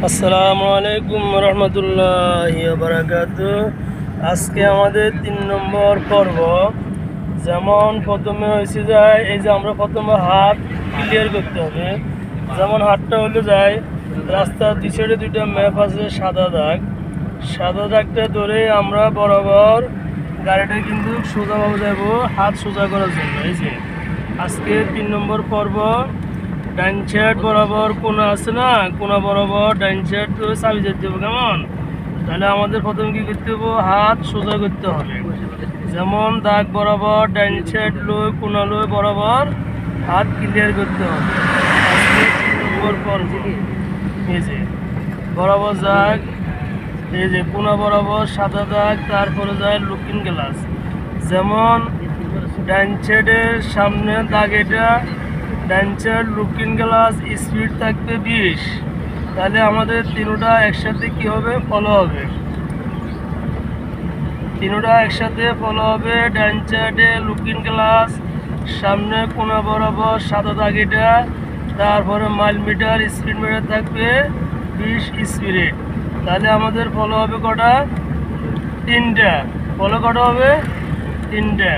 আসসালামু আলাইকুম রহমতুল্লাহি ওয়া বারাকাতুহু। আজকে আমাদের 3 নম্বর পর্ব। যেমন প্রথমে হয়েছে যায় এই যে আমরা প্রথমে হাত ক্লিয়ার করতে হবে। যেমন হাতটা হলে যায় রাস্তার দুই সাইডে দুইটা ম্যাপ আছে, সাদা দাগ। সাদা দাগটা ধরে আমরা বরাবর গাড়িটা কিন্তু সোজাভাবে যাব হাত সোজা করার জন্য। এই যে আজকে 3 নম্বর পর্ব। ডাইন সাইড বরাবর কোনা আছে না, কোনা বরাবর ডাইন সাইড তো চাবি যেতে হবে। কেমন? তাহলে আমাদের প্রথমে কি করতে হবে, হাত সোজা করতে হবে। যেমন দাগ বরাবর ডাইন সাইড লই কোনা লই বরাবর হাত ক্লিয়ার করতে হবে। আজকে 3 নম্বর পর্ব। এই যে বরাবর দাগ, এই যে কোনা বরাবর সাদা দাগ, তারপরে যায় লুকিং গ্লাস। যেমন ডাইন সাইডের সামনে দাগ, এটা ডাইন সাইড লুকিং গ্লাস স্পিড থাকবে 20। তাহলে আমাদের তিনটা একসাথে কি হবে, ফলো হবে। তিনটা একসাথে ফলো হবে। ডাইন সাইডে লুকিং গ্লাস, সামনে কোনা বরাবর সাদা দাগ, এটা তারপরে মাইল মিটার স্পিড মিটার থাকবে 20 স্পিড। তাহলে আমাদের ফলো হবে কটা, 3টা। ফলো কটা হবে, 3টা।